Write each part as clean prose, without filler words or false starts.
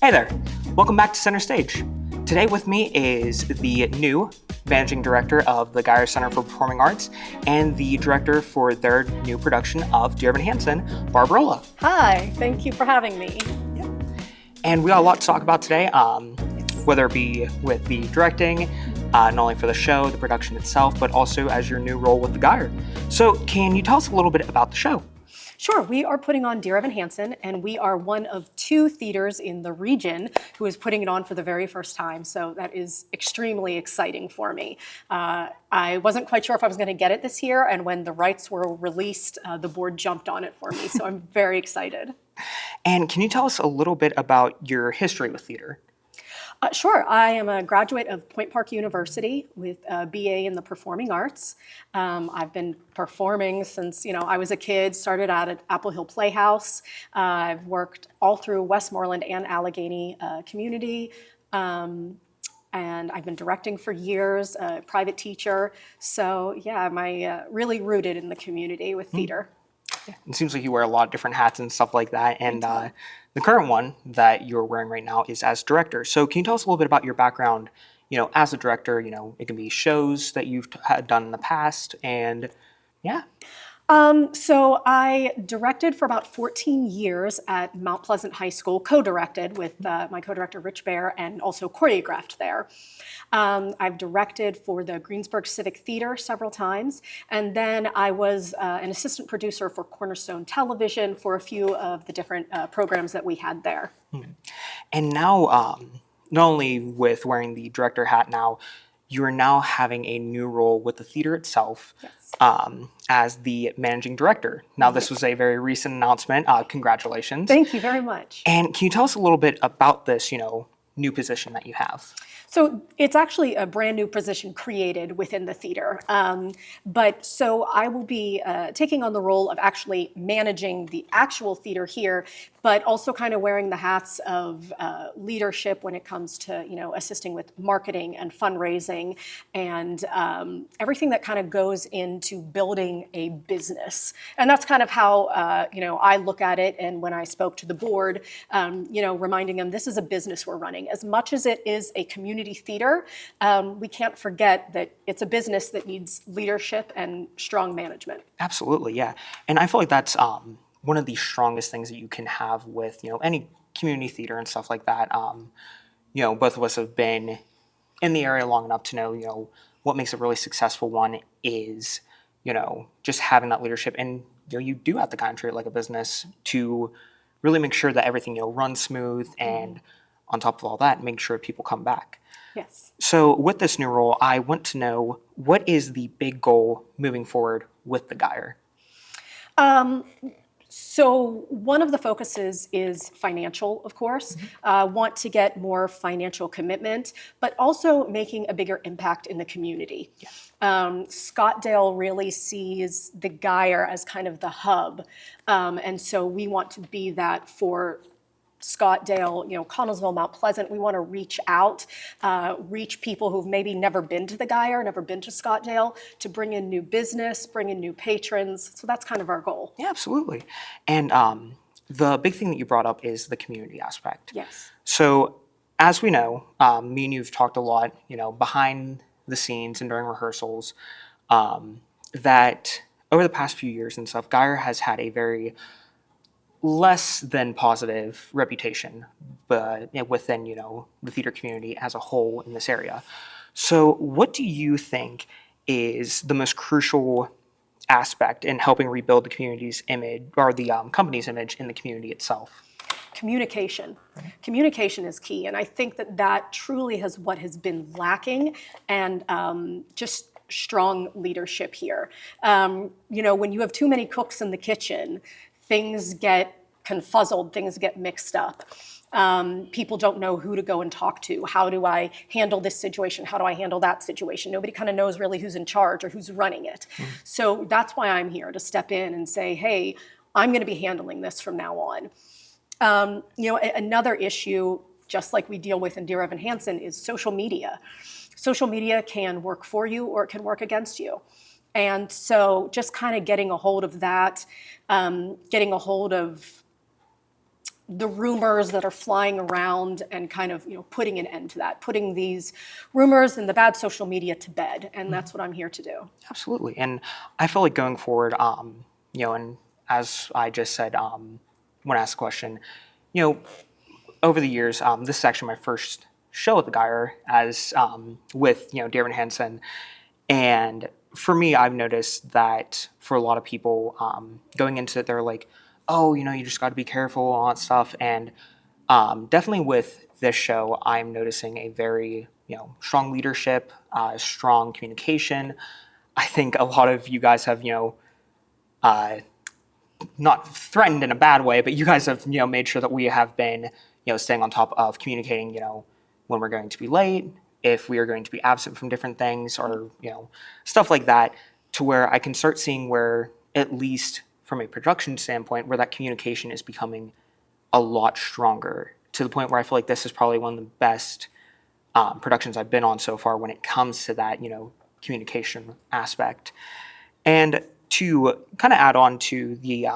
Hey there, welcome back to Center Stage. Today with me is the new Managing Director of the Geyer Center for Performing Arts and the Director for their new production of Dear Evan Hansen, Rolla. Hi, thank you for having me. Yeah. And we got a lot to talk about today, whether it be with the directing, not only for the show, the production itself, but also as your new role with the Geyer. So can you tell us a little bit about the show? Sure, we are putting on Dear Evan Hansen, and we are one of two theaters in the region who is putting it on for the very first time, so that is extremely exciting for me. I wasn't quite sure if I was going to get it this year, and when the rights were released, the board jumped on it for me, so I'm very excited. And can you tell us a little bit about your history with theater? Sure. I am a graduate of Point Park University with a BA in the Performing Arts. I've been performing since, I was a kid, started out at Apple Hill Playhouse. I've worked all through Westmoreland and Allegheny community. And I've been directing for years, a private teacher. So yeah, I'm really rooted in the community with theater. Yeah. It seems like you wear a lot of different hats and stuff like that. And the current one that you're wearing right now is as director. So can you tell us a little bit about your background, as a director? It can be shows that you've done in the past, and yeah. So I directed for about 14 years at Mount Pleasant High School, co-directed with my co-director Rich Bear, and also choreographed there. I've directed for the Greensburg Civic Theater several times, and then I was an assistant producer for Cornerstone Television for a few of the different programs that we had there. And now, not only with wearing the director hat now, you are now having a new role with the theater itself. Yes. As the managing director. Now, this was a very recent announcement. Congratulations. Thank you very much. And can you tell us a little bit about this, new position that you have? So it's actually a brand new position created within the theater. But so I will be taking on the role of actually managing the actual theater here, but also kind of wearing the hats of leadership when it comes to, assisting with marketing and fundraising and everything that kind of goes into building a business. And that's kind of how, I look at it. And when I spoke to the board, reminding them this is a business we're running. As much as it is a community theater, we can't forget that it's a business that needs leadership and strong management. Absolutely, yeah. And I feel like that's one of the strongest things that you can have with, any community theater and stuff like that. Both of us have been in the area long enough to know, what makes a really successful one is, just having that leadership. And, you do have to kind of treat it like a business to really make sure that everything, runs smooth, and on top of all that, make sure people come back. Yes. So with this new role, I want to know, what is the big goal moving forward with the Geyer? So one of the focuses is financial, of course. Want to get more financial commitment, but also making a bigger impact in the community. Yeah. Scottdale really sees the Geyer as kind of the hub. And so we want to be that for Scottdale, Connellsville, Mount Pleasant. We want to reach out, reach people who've maybe never been to the Geyer, never been to Scottdale, to bring in new business, bring in new patrons. So that's kind of our goal. Yeah, absolutely. And the big thing that you brought up is the community aspect. Yes. So as we know, me and you've talked a lot, behind the scenes and during rehearsals, that over the past few years and stuff, Geyer has had a very less than positive reputation, but within, the theater community as a whole in this area. So what do you think is the most crucial aspect in helping rebuild the community's image, or the company's image in the community itself? Communication. Communication is key, and I think that truly has what has been lacking, and just strong leadership here. When you have too many cooks in the kitchen, things get confuzzled, things get mixed up. People don't know who to go and talk to. How do I handle this situation? How do I handle that situation? Nobody kind of knows really who's in charge or who's running it. So that's why I'm here, to step in and say, hey, I'm going to be handling this from now on. Another issue, just like we deal with in Dear Evan Hansen, is social media. Social media can work for you or it can work against you. And so just kind of getting a hold of that, getting a hold of the rumors that are flying around and kind of, putting an end to that, putting these rumors and the bad social media to bed. And that's what I'm here to do. Absolutely. And I feel like going forward, and as I just said, when I asked the question, you know, over the years, this is actually my first show at the Geyer as with Dear Evan Hansen, and for me, I've noticed that for a lot of people, going into it, they're like, "Oh, you just got to be careful, all that stuff." And definitely with this show, I'm noticing a very strong leadership, strong communication. I think a lot of you guys have uh, not threatened in a bad way, but you guys have made sure that we have been staying on top of communicating when we're going to be late, if we are going to be absent from different things, or stuff like that, to where I can start seeing where, at least from a production standpoint, where that communication is becoming a lot stronger, to the point where I feel like this is probably one of the best productions I've been on so far when it comes to that communication aspect. And to kind of add on to the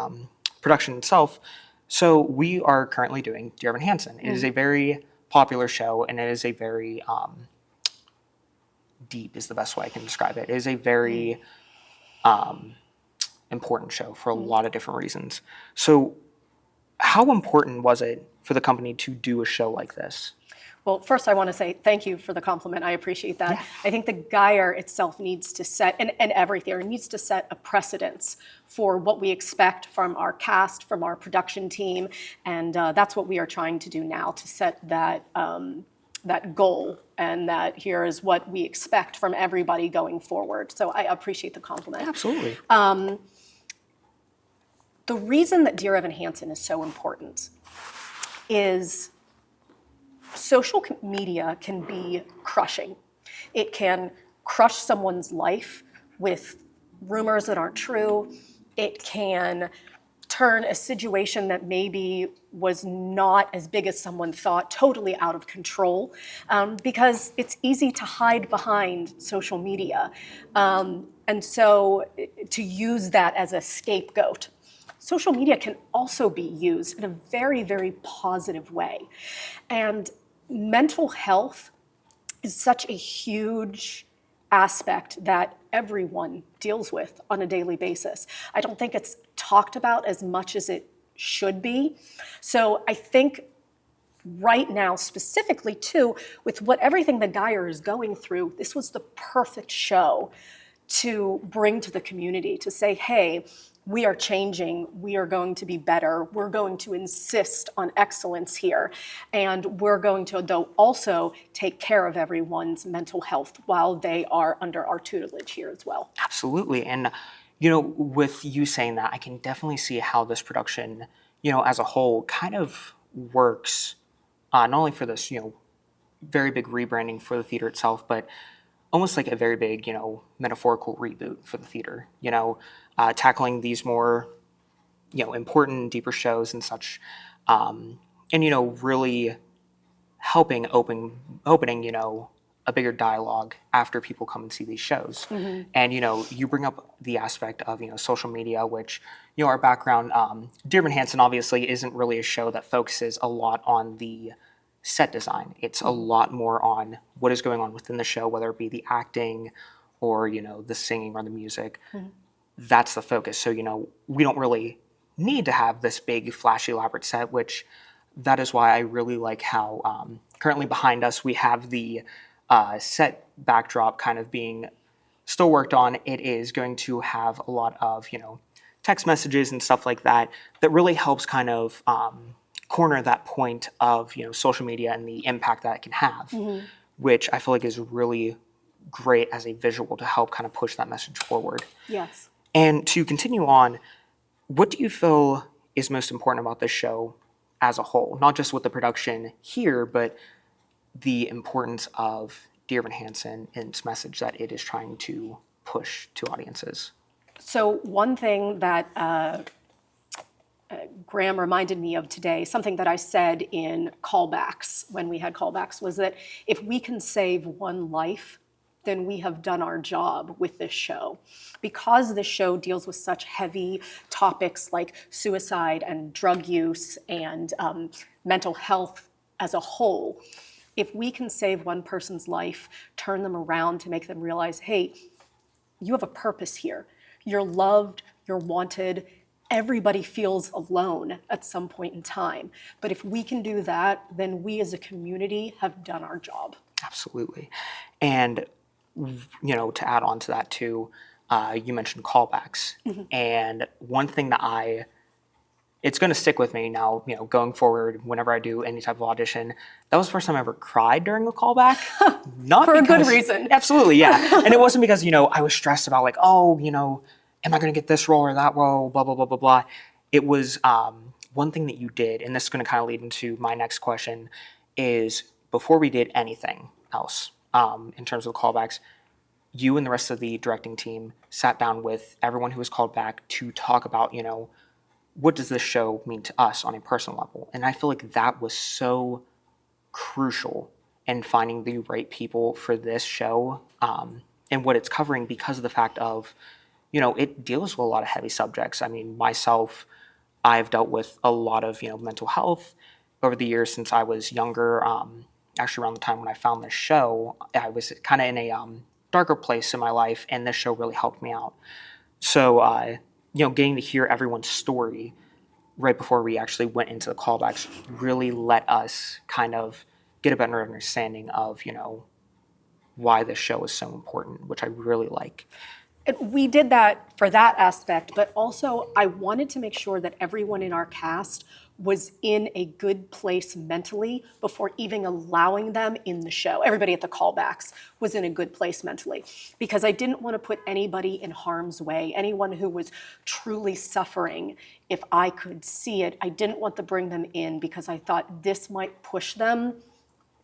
production itself, so we are currently doing Dear Evan Hansen. It is a very popular show, and it is a very deep is the best way I can describe it. It is a very important show for a lot of different reasons. So how important was it for the company to do a show like this? Well, first I want to say thank you for the compliment. I appreciate that. Yeah. I think the Geyer itself needs to set, and every theater needs to set a precedence for what we expect from our cast, from our production team, and that's what we are trying to do now, to set that that goal, and that here is what we expect from everybody going forward. So I appreciate the compliment. Absolutely. The reason that Dear Evan Hansen is so important is social media can be crushing. It can crush someone's life with rumors that aren't true. It can turn a situation that maybe was not as big as someone thought totally out of control, because it's easy to hide behind social media. And so to use that as a scapegoat. Social media can also be used in a very, very positive way. And mental health is such a huge aspect that everyone deals with on a daily basis. I don't think it's talked about as much as it should be. So I think right now, specifically too, with everything the Geyer is going through, this was the perfect show to bring to the community, to say, hey, we are changing, we are going to be better, we're going to insist on excellence here, and we're going to, though, also take care of everyone's mental health while they are under our tutelage here as well. Absolutely. And, with you saying that, I can definitely see how this production, as a whole kind of works, not only for this, very big rebranding for the theater itself, but almost like a very big, metaphorical reboot for the theater, tackling these more, important, deeper shows and such, and, really helping opening, a bigger dialogue after people come and see these shows. Mm-hmm. And, you bring up the aspect of, social media, which, our background, Dear Evan Hansen obviously isn't really a show that focuses a lot on the set design. It's a lot more on what is going on within the show, whether it be the acting or, the singing or the music. Mm-hmm. That's the focus. So, we don't really need to have this big, flashy, elaborate set, which that is why I really like how currently behind us we have the set backdrop kind of being still worked on. It is going to have a lot of, text messages and stuff like that that really helps kind of corner that point of social media and the impact that it can have, mm-hmm. which I feel like is really great as a visual to help kind of push that message forward. Yes. And to continue on, what do you feel is most important about this show as a whole? Not just with the production here, but the importance of Dear Evan Hansen and its message that it is trying to push to audiences. So one thing that Graham reminded me of today, something that I said in callbacks when we had callbacks, was that if we can save one life, then we have done our job with this show. Because the show deals with such heavy topics like suicide and drug use and mental health as a whole, if we can save one person's life, turn them around to make them realize, hey, you have a purpose here. You're loved, you're wanted. Everybody feels alone at some point in time. But if we can do that, then we as a community have done our job. Absolutely. And, to add on to that too, you mentioned callbacks. And one thing that it's going to stick with me now, going forward, whenever I do any type of audition, that was the first time I ever cried during a callback. Not For a good because, reason. Absolutely, yeah. And it wasn't because, I was stressed about like, oh, am I going to get this role or that role, blah, blah, blah, blah, blah. It was one thing that you did, and this is going to kind of lead into my next question, is before we did anything else in terms of callbacks, you and the rest of the directing team sat down with everyone who was called back to talk about, what does this show mean to us on a personal level? And I feel like that was so crucial in finding the right people for this show and what it's covering because of the fact of, it deals with a lot of heavy subjects. I mean, myself, I've dealt with a lot of, mental health over the years since I was younger. Actually, around the time when I found this show, I was kind of in a darker place in my life, and this show really helped me out. So, getting to hear everyone's story right before we actually went into the callbacks really let us kind of get a better understanding of, why this show is so important, which I really like. We did that for that aspect, but also I wanted to make sure that everyone in our cast was in a good place mentally before even allowing them in the show. Everybody at the callbacks was in a good place mentally because I didn't want to put anybody in harm's way, anyone who was truly suffering. If I could see it, I didn't want to bring them in because I thought this might push them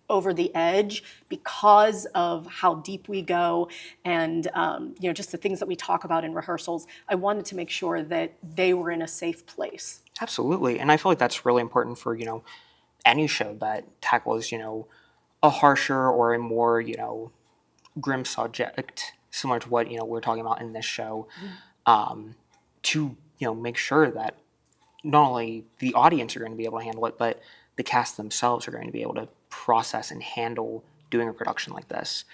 over the edge because of how deep we go and just the things that we talk about in rehearsals. I wanted to make sure that they were in a safe place. Absolutely. And I feel like that's really important for, any show that tackles, a harsher or a more, grim subject, similar to what, we're talking about in this show, to, make sure that not only the audience are going to be able to handle it, but the cast themselves are going to be able to process and handle doing a production like this.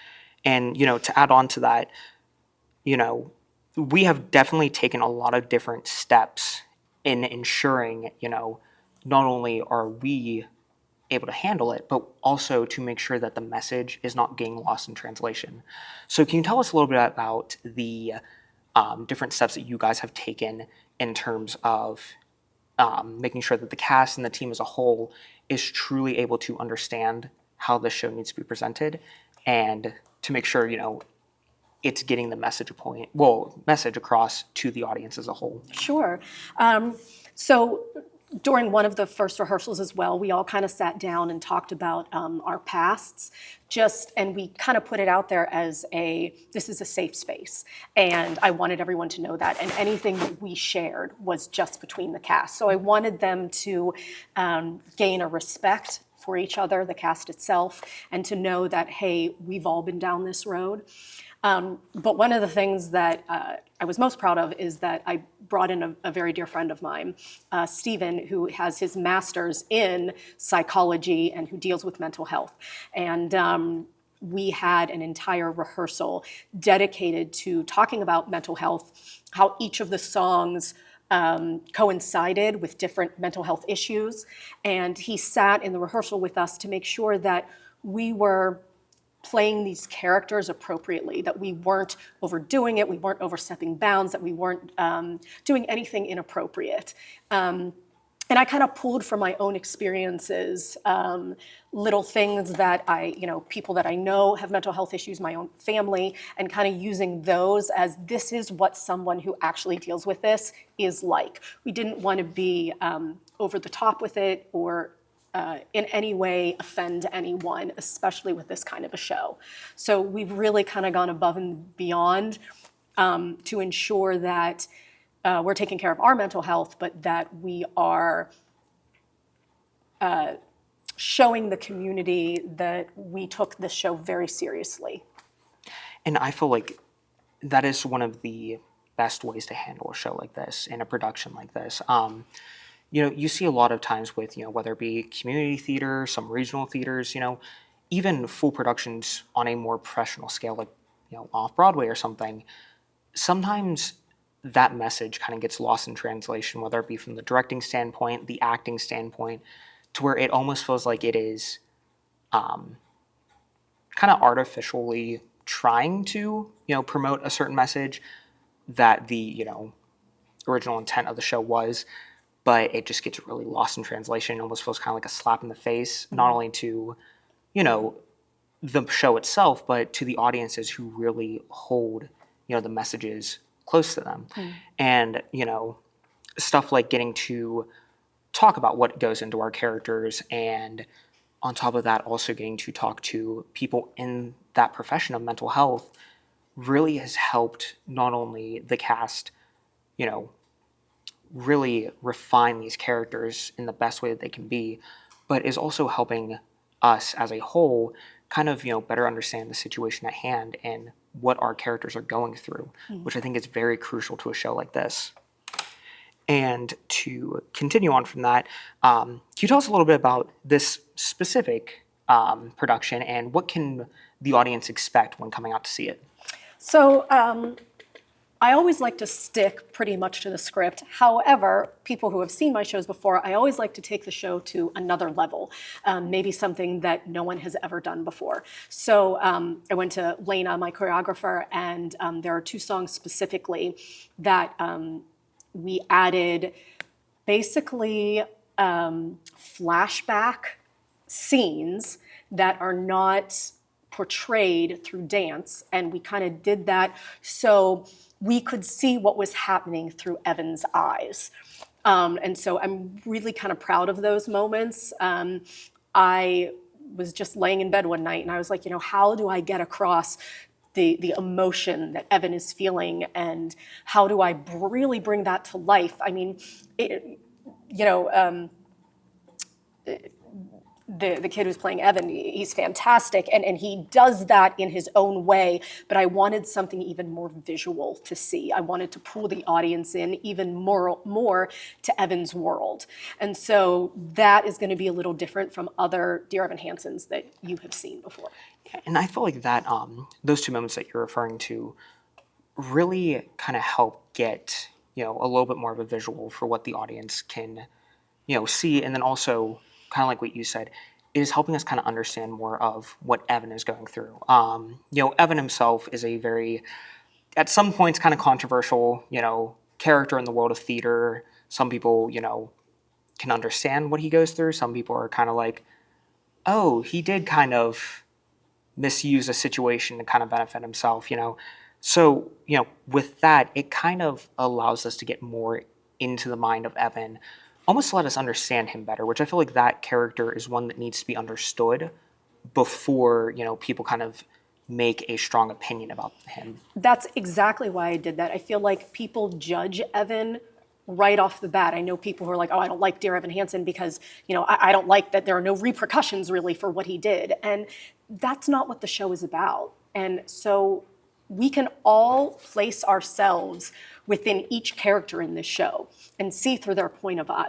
And, to add on to that, we have definitely taken a lot of different steps in ensuring, not only are we able to handle it, but also to make sure that the message is not getting lost in translation. So can you tell us a little bit about the different steps that you guys have taken in terms of making sure that the cast and the team as a whole is truly able to understand how the show needs to be presented and to make sure, it's getting the message across to the audience as a whole? Sure. So during one of the first rehearsals as well, we all kind of sat down and talked about our pasts, and we kind of put it out there as this is a safe space. And I wanted everyone to know that. And anything that we shared was just between the cast. So I wanted them to gain a respect for each other, the cast itself, and to know that, hey, we've all been down this road. But one of the things that I was most proud of is that I brought in a very dear friend of mine, Stephen, who has his master's in psychology and who deals with mental health. And we had an entire rehearsal dedicated to talking about mental health, how each of the songs coincided with different mental health issues. And he sat in the rehearsal with us to make sure that we were playing these characters appropriately, that we weren't overdoing it, we weren't overstepping bounds, that we weren't doing anything inappropriate. And I kind of pulled from my own experiences, little things that people that I know have mental health issues, my own family, and kind of using those as this is what someone who actually deals with this is like. We didn't want to be over the top with it or in any way offend anyone, especially with this kind of a show. So we've really kind of gone above and beyond to ensure that we're taking care of our mental health, but that we are showing the community that we took this show very seriously. And I feel like that is one of the best ways to handle a show like this and a production like this. You see a lot of times with, whether it be community theater, some regional theaters, even full productions on a more professional scale, like, off Broadway or something, sometimes that message kind of gets lost in translation, whether it be from the directing standpoint, the acting standpoint, to where it almost feels like it is kind of artificially trying to, promote a certain message that the, original intent of the show was, but it just gets really lost in translation. It almost feels kind of like a slap in the face, not only to, you know, the show itself, but to the audiences who really hold, the messages close to them. And, stuff like getting to talk about what goes into our characters, and on top of that, also getting to talk to people in that profession of mental health really has helped not only the cast, you know, really refine these characters in the best way that they can be, but is also helping us as a whole kind of, better understand the situation at hand and what our characters are going through, which I think is very crucial to a show like this. And to continue on from that, can you tell us a little bit about this specific production and what can the audience expect when coming out to see it? So I always like to stick pretty much to the script. However, people who have seen my shows before, I always like to take the show to another level, maybe something that no one has ever done before. So I went to Lena, my choreographer, and there are 2 songs specifically that we added basically flashback scenes that are not portrayed through dance, and we kind of did that so we could see what was happening through Evan's eyes. And so I'm really kind of proud of those moments. I was just laying in bed one night and I was like, how do I get across the emotion that Evan is feeling, and how do I really bring that to life? I mean, you know, the kid who's playing Evan, he's fantastic, and he does that in his own way, but I wanted something even more visual to see. I wanted to pull the audience in even more to Evan's world. And so that is going to be a little different from other Dear Evan Hansens that you have seen before. And I feel like that those 2 moments that you're referring to really kind of help get, a little bit more of a visual for what the audience can, see. And then also, kind of like what you said, it is helping us kind of understand more of what Evan is going through. Evan himself is a very, at some points, kind of controversial, character in the world of theater. Some people, can understand what he goes through. Some people are kind of like, oh, he did kind of misuse a situation to kind of benefit himself, So, with that, it kind of allows us to get more into the mind of Evan, almost to let us understand him better, which I feel like that character is one that needs to be understood before, people kind of make a strong opinion about him. That's exactly why I did that. I feel like people judge Evan right off the bat. I know people who are like, oh, I don't like Dear Evan Hansen because, I don't like that there are no repercussions really for what he did. And that's not what the show is about. And so we can all place ourselves within each character in this show and see through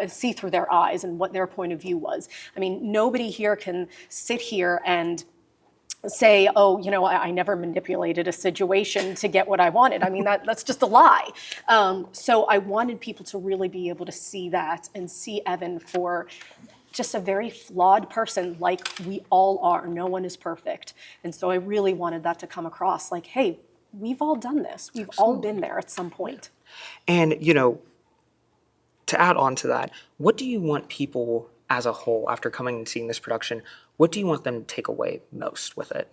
see through their eyes and what their point of view was. I mean, nobody here can sit here and say, oh, I never manipulated a situation to get what I wanted. I mean, that's just a lie. So I wanted people to really be able to see that and see Evan for just a very flawed person like we all are. No one is perfect. And so I really wanted that to come across like, hey, we've all done this. We've all been there at some point. And, to add on to that, what do you want people as a whole, after coming and seeing this production, what do you want them to take away most with it?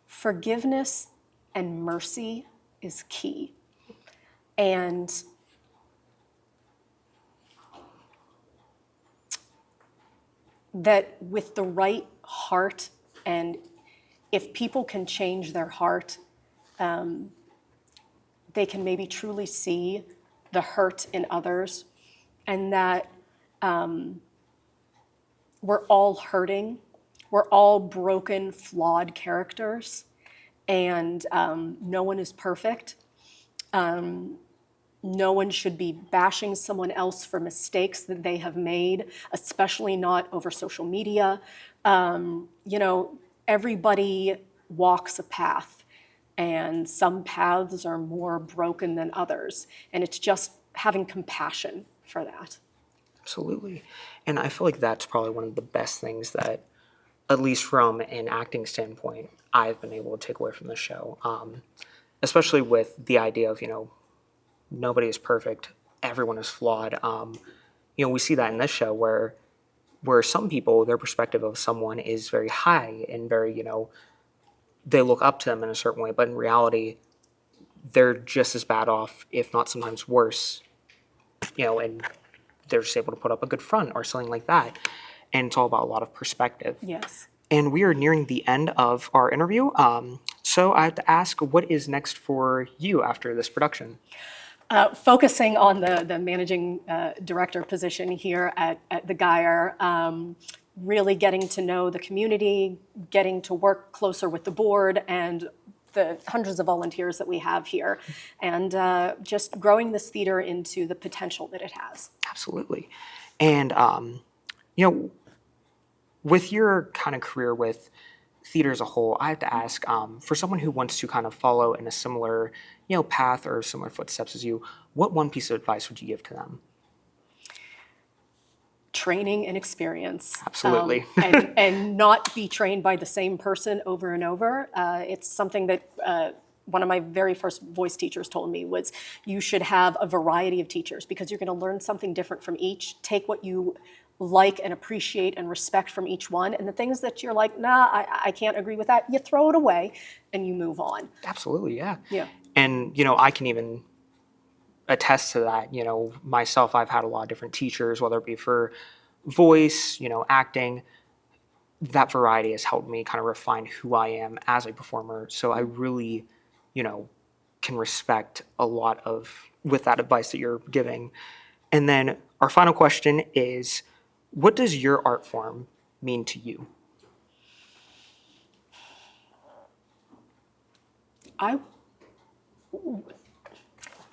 Forgiveness and mercy is key. And that with the right heart, and if people can change their heart, they can maybe truly see the hurt in others, and that we're all hurting. We're all broken, flawed characters, and no one is perfect. No one should be bashing someone else for mistakes that they have made, especially not over social media. You know, everybody walks a path, and some paths are more broken than others, and it's just having compassion for that. Absolutely. And I feel like that's probably one of the best things that, at least from an acting standpoint, I've been able to take away from the show. Especially with the idea of, nobody is perfect, everyone is flawed. We see that in this show where some people, their perspective of someone is very high and very, they look up to them in a certain way, but in reality, they're just as bad off, if not sometimes worse, and they're just able to put up a good front or something like that. And it's all about a lot of perspective. Yes. And we are nearing the end of our interview. So I have to ask, what is next for you after this production? Focusing on the managing director position here at the Geyer, really getting to know the community, getting to work closer with the board and the hundreds of volunteers that we have here, and just growing this theater into the potential that it has. Absolutely. And, with your kind of career with theater as a whole, I have to ask, for someone who wants to kind of follow in a similar, path or similar footsteps as you, what one piece of advice would you give to them? Training and experience. Absolutely. And not be trained by the same person over and over. It's something that one of my very first voice teachers told me was you should have a variety of teachers because you're going to learn something different from each. Take what you like and appreciate and respect from each one. And the things that you're like, nah, I can't agree with that, you throw it away and you move on. Absolutely, yeah. Yeah. And, I can even attest to that. Myself, I've had a lot of different teachers, whether it be for voice, acting. That variety has helped me kind of refine who I am as a performer. So I really, can respect a lot with that advice that you're giving. And then our final question is, what does your art form mean to you?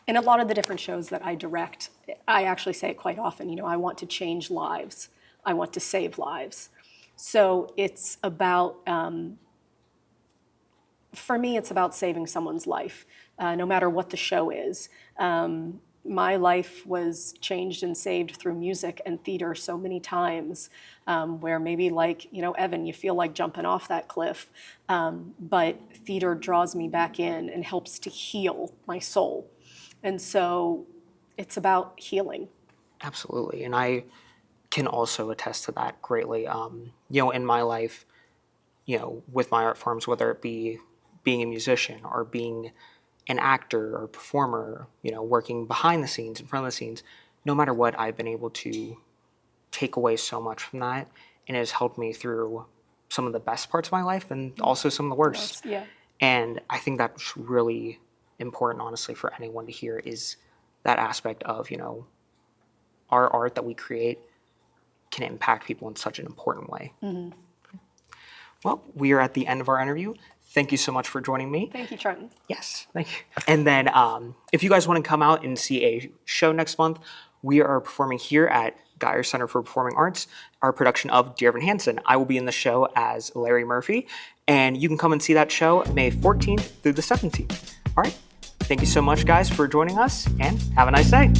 In a lot of the different shows that I direct, I actually say it quite often, I want to change lives. I want to save lives. So it's about, for me, it's about saving someone's life, no matter what the show is. My life was changed and saved through music and theater so many times, where maybe like, Evan, you feel like jumping off that cliff, but theater draws me back in and helps to heal my soul. And so it's about healing. Absolutely. And I can also attest to that greatly. In my life, with my art forms, whether it be being a musician or being an actor or performer, working behind the scenes, in front of the scenes, no matter what, I've been able to take away so much from that. And it has helped me through some of the best parts of my life and also some of the worst. Yeah. And I think that's really important, honestly, for anyone to hear is that aspect of, our art that we create can impact people in such an important way. Mm-hmm. Well, we are at the end of our interview. Thank you so much for joining me. Thank you, Trenton. Yes, thank you. And then if you guys want to come out and see a show next month, we are performing here at Geyer Center for Performing Arts, our production of Dear Evan Hansen. I will be in the show as Larry Murphy, and you can come and see that show May 14th through the 17th. All right. Thank you so much, guys, for joining us, and have a nice day.